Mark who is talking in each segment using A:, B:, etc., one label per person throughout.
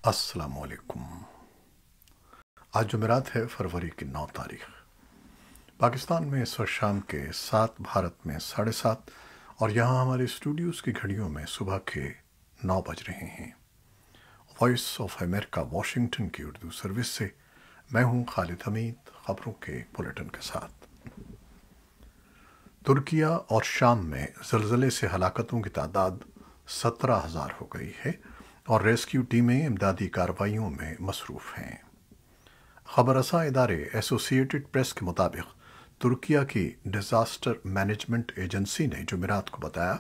A: السلام علیکم۔ آج جمعرات ہے، فروری کی 9 تاریخ۔ پاکستان میں اس وقت شام کے 7، بھارت میں 7:30، اور یہاں ہمارے اسٹوڈیوز کی گھڑیوں میں صبح کے 9 بج رہے ہیں۔ وائس آف امریکہ واشنگٹن کی اردو سروس سے میں ہوں خالد حمید، خبروں کے بلیٹن کے ساتھ۔ ترکیہ اور شام میں زلزلے سے ہلاکتوں کی تعداد 17,000 ہو گئی ہے اور ریسکیو ٹیمیں امدادی کارروائیوں میں مصروف ہیں۔ خبر رساں ادارے ایسوسی ایٹڈ پریس کے مطابق ترکیہ کی ڈیزاسٹر مینجمنٹ ایجنسی نے جمعرات کو بتایا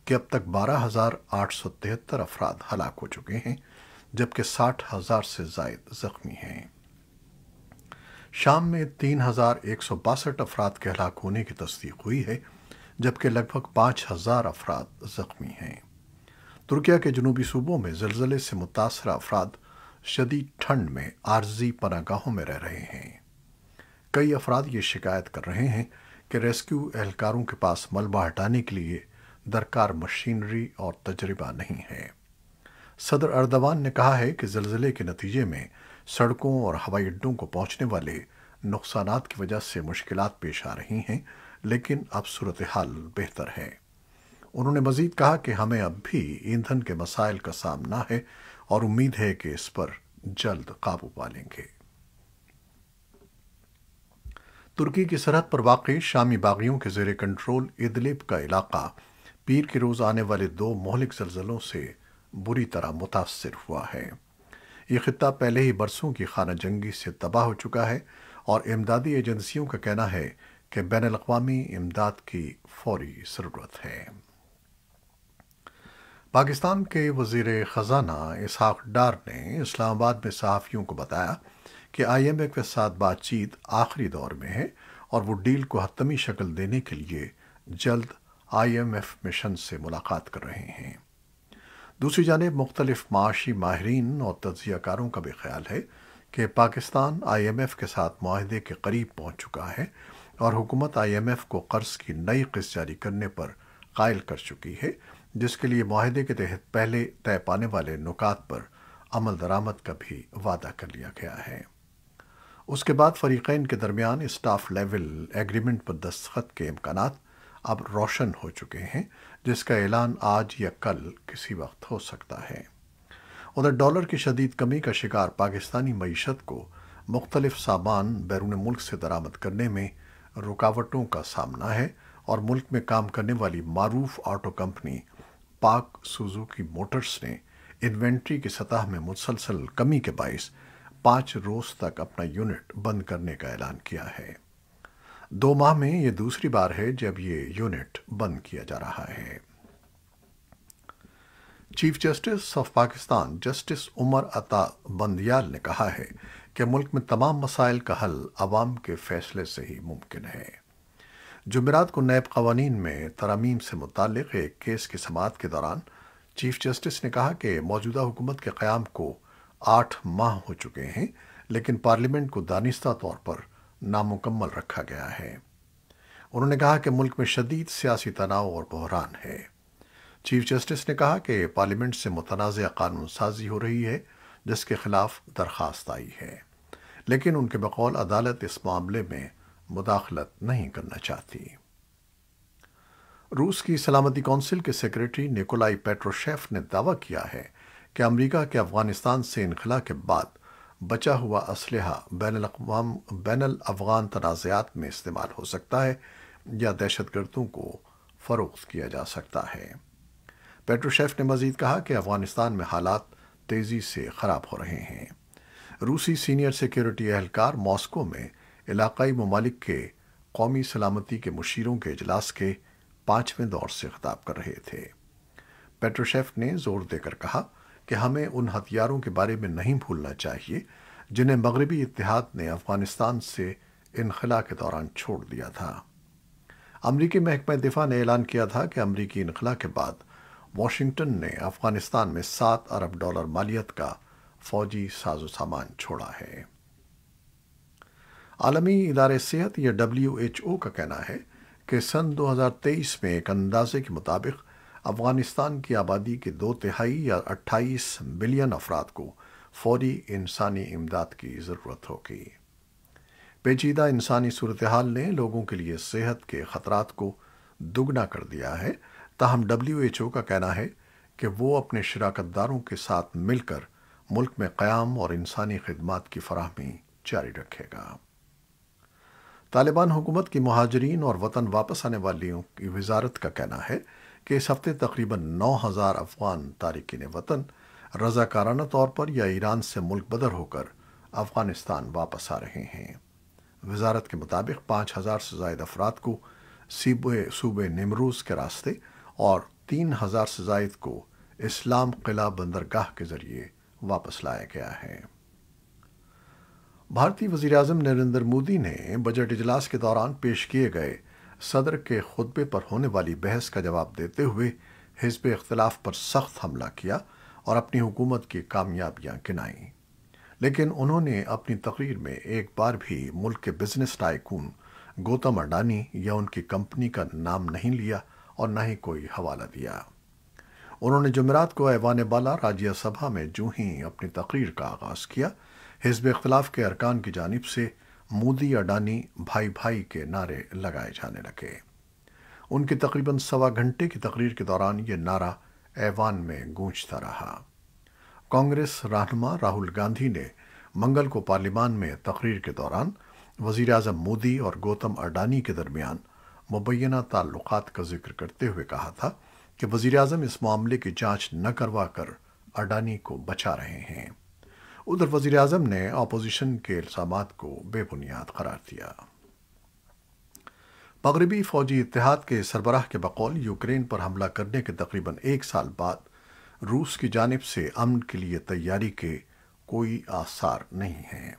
A: کہ اب تک 12,873 افراد ہلاک ہو چکے ہیں، جبکہ 60,000 سے زائد زخمی ہیں۔ شام میں 3,162 افراد کے ہلاک ہونے کی تصدیق ہوئی ہے، جبکہ لگ بھگ 5,000 افراد زخمی ہیں۔ ترکیہ کے جنوبی صوبوں میں زلزلے سے متاثرہ افراد شدید ٹھنڈ میں عارضی پناہ گاہوں میں رہ رہے ہیں۔ کئی افراد یہ شکایت کر رہے ہیں کہ ریسکیو اہلکاروں کے پاس ملبہ ہٹانے کے لیے درکار مشینری اور تجربہ نہیں ہے۔ صدر اردوان نے کہا ہے کہ زلزلے کے نتیجے میں سڑکوں اور ہوائی اڈوں کو پہنچنے والے نقصانات کی وجہ سے مشکلات پیش آ رہی ہیں، لیکن اب صورتحال بہتر ہے۔ انہوں نے مزید کہا کہ ہمیں اب بھی ایندھن کے مسائل کا سامنا ہے اور امید ہے کہ اس پر جلد قابو پا لیں گے۔ ترکی کی سرحد پر واقع شامی باغیوں کے زیر کنٹرول ادلب کا علاقہ پیر کے روز آنے والے 2 مہلک زلزلوں سے بری طرح متاثر ہوا ہے۔ یہ خطہ پہلے ہی برسوں کی خانہ جنگی سے تباہ ہو چکا ہے اور امدادی ایجنسیوں کا کہنا ہے کہ بین الاقوامی امداد کی فوری ضرورت ہے۔ پاکستان کے وزیر خزانہ اسحاق ڈار نے اسلام آباد میں صحافیوں کو بتایا کہ آئی ایم ایف کے ساتھ بات چیت آخری دور میں ہے اور وہ ڈیل کو حتمی شکل دینے کے لیے جلد آئی ایم ایف مشن سے ملاقات کر رہے ہیں۔ دوسری جانب مختلف معاشی ماہرین اور تجزیہ کاروں کا بھی خیال ہے کہ پاکستان آئی ایم ایف کے ساتھ معاہدے کے قریب پہنچ چکا ہے اور حکومت آئی ایم ایف کو قرض کی نئی قسط جاری کرنے پر قائل کر چکی ہے، جس کے لیے معاہدے کے تحت پہلے طے پانے والے نکات پر عمل درآمد کا بھی وعدہ کر لیا گیا ہے۔ اس کے بعد فریقین کے درمیان اسٹاف لیول ایگریمنٹ پر دستخط کے امکانات اب روشن ہو چکے ہیں، جس کا اعلان آج یا کل کسی وقت ہو سکتا ہے۔ ادھر ڈالر کی شدید کمی کا شکار پاکستانی معیشت کو مختلف سامان بیرون ملک سے درآمد کرنے میں رکاوٹوں کا سامنا ہے اور ملک میں کام کرنے والی معروف آٹو کمپنی پاک سوزوکی موٹرز نے انوینٹری کی سطح میں مسلسل کمی کے باعث 5 روز تک اپنا یونٹ بند کرنے کا اعلان کیا ہے۔ 2 ماہ میں یہ دوسری بار ہے جب یہ یونٹ بند کیا جا رہا ہے۔ Chief justice of Pakistan justice Umar Ata Bandial نے کہا ہے کہ ملک میں تمام مسائل کا حل عوام کے فیصلے سے ہی ممکن ہے۔ جمعرات کو نیب قوانین میں ترامیم سے متعلق ایک کیس کی سماعت کے دوران چیف جسٹس نے کہا کہ موجودہ حکومت کے قیام کو 8 ماہ ہو چکے ہیں، لیکن پارلیمنٹ کو دانستہ طور پر نامکمل رکھا گیا ہے۔ انہوں نے کہا کہ ملک میں شدید سیاسی تناؤ اور بحران ہے۔ چیف جسٹس نے کہا کہ پارلیمنٹ سے متنازع قانون سازی ہو رہی ہے، جس کے خلاف درخواست آئی ہے، لیکن ان کے بقول عدالت اس معاملے میں مداخلت نہیں کرنا چاہتی۔ روس کی سلامتی کونسل کے سیکریٹری نیکولائی پیٹروشیف نے دعویٰ کیا ہے کہ امریکہ کے افغانستان سے انخلا کے بعد بچا ہوا اسلحہ بین الافغان تنازعات میں استعمال ہو سکتا ہے یا دہشت گردوں کو فروخت کیا جا سکتا ہے۔ پیٹروشیف نے مزید کہا کہ افغانستان میں حالات تیزی سے خراب ہو رہے ہیں۔ روسی سینئر سیکیورٹی اہلکار ماسکو میں علاقائی ممالک کے قومی سلامتی کے مشیروں کے اجلاس کے 5ویں دور سے خطاب کر رہے تھے۔ پیٹروشیف نے زور دے کر کہا کہ ہمیں ان ہتھیاروں کے بارے میں نہیں بھولنا چاہیے جنہیں مغربی اتحاد نے افغانستان سے انخلا کے دوران چھوڑ دیا تھا۔ امریکی محکمہ دفاع نے اعلان کیا تھا کہ امریکی انخلا کے بعد واشنگٹن نے افغانستان میں $7 ارب مالیت کا فوجی ساز و سامان چھوڑا ہے۔ عالمی ادارہ صحت یا WHO کا کہنا ہے کہ سن 2023 میں ایک اندازے کے مطابق افغانستان کی آبادی کے 2/3 یا 28 ملین افراد کو فوری انسانی امداد کی ضرورت ہوگی۔ پیچیدہ انسانی صورتحال نے لوگوں کے لیے صحت کے خطرات کو دگنا کر دیا ہے، تاہم WHO کا کہنا ہے کہ وہ اپنے شراکت داروں کے ساتھ مل کر ملک میں قیام اور انسانی خدمات کی فراہمی جاری رکھے گا۔ طالبان حکومت کی مہاجرین اور وطن واپس آنے والیوں کی وزارت کا کہنا ہے کہ اس ہفتے تقریباً 9,000 افغان تارکین وطن رضاکارانہ طور پر یا ایران سے ملک بدر ہو کر افغانستان واپس آ رہے ہیں۔ وزارت کے مطابق 5,000 سے زائد افراد کو صوبے نیمروز کے راستے اور 3,000 سے زائد کو اسلام قلعہ بندرگاہ کے ذریعے واپس لایا گیا ہے۔ بھارتی وزیراعظم نریندر مودی نے بجٹ اجلاس کے دوران پیش کیے گئے صدر کے خطبے پر ہونے والی بحث کا جواب دیتے ہوئے حزب اختلاف پر سخت حملہ کیا اور اپنی حکومت کی کامیابیاں گنائیں، لیکن انہوں نے اپنی تقریر میں ایک بار بھی ملک کے بزنس ٹائکون گوتم اڈانی یا ان کی کمپنی کا نام نہیں لیا اور نہ ہی کوئی حوالہ دیا۔ انہوں نے جمعرات کو ایوان بالا راجیہ سبھا میں جو ہی اپنی تقریر کا آغاز کیا، حزب اختلاف کے ارکان کی جانب سے مودی اڈانی بھائی بھائی کے نعرے لگائے جانے لگے۔ ان کی تقریباً سوا گھنٹے کی تقریر کے دوران یہ نعرہ ایوان میں گونجتا رہا۔ کانگریس رہنما راہل گاندھی نے منگل کو پارلیمان میں تقریر کے دوران وزیر اعظم مودی اور گوتم اڈانی کے درمیان مبینہ تعلقات کا ذکر کرتے ہوئے کہا تھا کہ وزیر اعظم اس معاملے کی جانچ نہ کروا کر اڈانی کو بچا رہے ہیں۔ ادھر وزیر اعظم نے اپوزیشن کے الزامات کو بے بنیاد قرار دیا۔ مغربی فوجی اتحاد کے سربراہ کے بقول یوکرین پر حملہ کرنے کے تقریباً 1 سال بعد روس کی جانب سے امن کے لیے تیاری کے کوئی آثار نہیں ہیں۔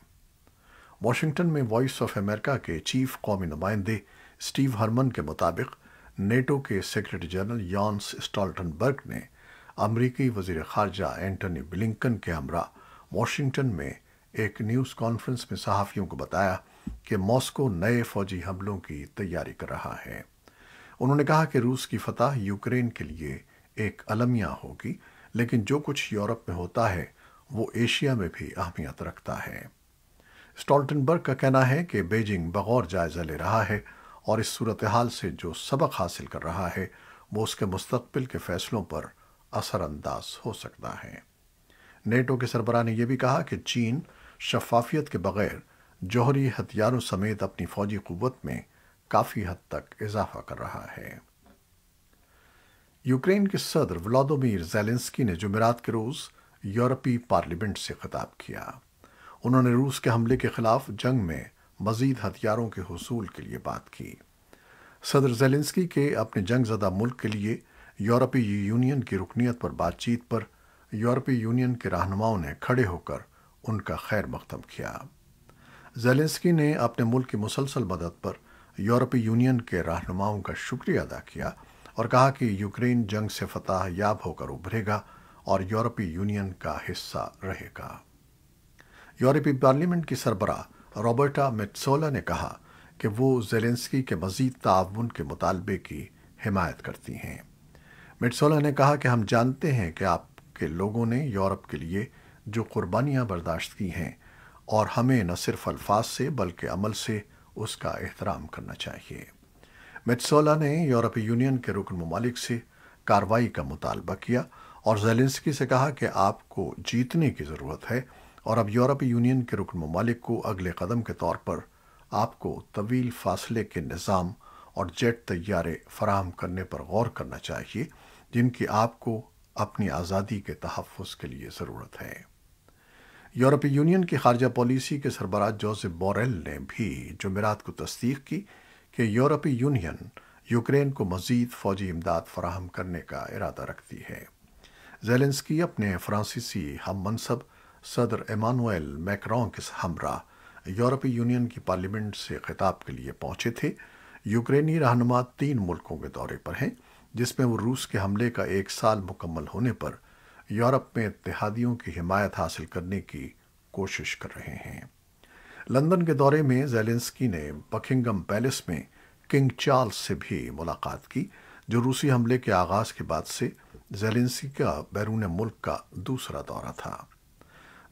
A: واشنگٹن میں وائس آف امریکہ کے چیف قومی نمائندے اسٹیو ہرمن کے مطابق نیٹو کے سیکرٹری جنرل یانس اسٹالٹنبرگ نے امریکی وزیر خارجہ اینٹونی بلنکن کے ہمراہ واشنگٹن میں ایک نیوز کانفرنس میں صحافیوں کو بتایا کہ ماسکو نئے فوجی حملوں کی تیاری کر رہا ہے۔ انہوں نے کہا کہ روس کی فتح یوکرین کے لیے ایک المیہ ہوگی، لیکن جو کچھ یورپ میں ہوتا ہے وہ ایشیا میں بھی اہمیت رکھتا ہے۔ اسٹالٹنبرگ کا کہنا ہے کہ بیجنگ بغور جائزہ لے رہا ہے اور اس صورتحال سے جو سبق حاصل کر رہا ہے وہ اس کے مستقبل کے فیصلوں پر اثر انداز ہو سکتا ہے۔ نیٹو کے سربراہ نے یہ بھی کہا کہ چین شفافیت کے بغیر جوہری ہتھیاروں سمیت اپنی فوجی قوت میں کافی حد تک اضافہ کر رہا ہے۔ یوکرین کے صدر ولادیمیر زیلنسکی نے جمعرات کے روز یورپی پارلیمنٹ سے خطاب کیا۔ انہوں نے روس کے حملے کے خلاف جنگ میں مزید ہتھیاروں کے حصول کے لیے بات کی۔ صدر زیلنسکی کے اپنے جنگ زدہ ملک کے لیے یورپی یونین کی رکنیت پر بات چیت پر یورپی یونین کے رہنماؤں نے کھڑے ہو کر ان کا خیر مقدم کیا۔ زیلنسکی نے اپنے ملک کی مسلسل مدد پر یورپی یونین کے رہنماؤں کا شکریہ ادا کیا اور کہا کہ یوکرین جنگ سے فتح یاب ہو کر ابھرے گا اور یورپی یونین کا حصہ رہے گا۔ یورپی پارلیمنٹ کی سربراہ روبرٹا میٹسولا نے کہا کہ وہ زیلنسکی کے مزید تعاون کے مطالبے کی حمایت کرتی ہیں۔ میٹسولا نے کہا کہ ہم جانتے ہیں کہ آپ کے لوگوں نے یورپ کے لیے جو قربانیاں برداشت کی ہیں اور ہمیں نہ صرف الفاظ سے بلکہ عمل سے اس کا احترام کرنا چاہیے۔ میٹسولا نے یورپی یونین کے رکن ممالک سے کارروائی کا مطالبہ کیا اور زیلنسکی سے کہا کہ آپ کو جیتنے کی ضرورت ہے اور اب یورپی یونین کے رکن ممالک کو اگلے قدم کے طور پر آپ کو طویل فاصلے کے نظام اور جیٹ طیارے فراہم کرنے پر غور کرنا چاہیے جن کی آپ کو اپنی آزادی کے تحفظ کے لیے ضرورت ہے۔ یورپی یونین کی خارجہ پالیسی کے سربراہ جوزف بوریل نے بھی جمعرات کو تصدیق کی کہ یورپی یونین یوکرین کو مزید فوجی امداد فراہم کرنے کا ارادہ رکھتی ہے۔ زیلنسکی اپنے فرانسیسی ہم منصب صدر ایمانوئل میکرون کے ہمراہ یورپی یونین کی پارلیمنٹ سے خطاب کے لیے پہنچے تھے۔ یوکرینی رہنما 3 ملکوں کے دورے پر ہیں، جس میں وہ روس کے حملے کا 1 سال مکمل ہونے پر یورپ میں اتحادیوں کی حمایت حاصل کرنے کی کوشش کر رہے ہیں۔ لندن کے دورے میں زیلنسکی نے بکنگم پیلس میں کنگ چارلس سے بھی ملاقات کی، جو روسی حملے کے آغاز کے بعد سے زیلنسکی کا بیرون ملک کا دوسرا دورہ تھا۔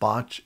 A: 5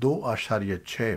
A: $2.6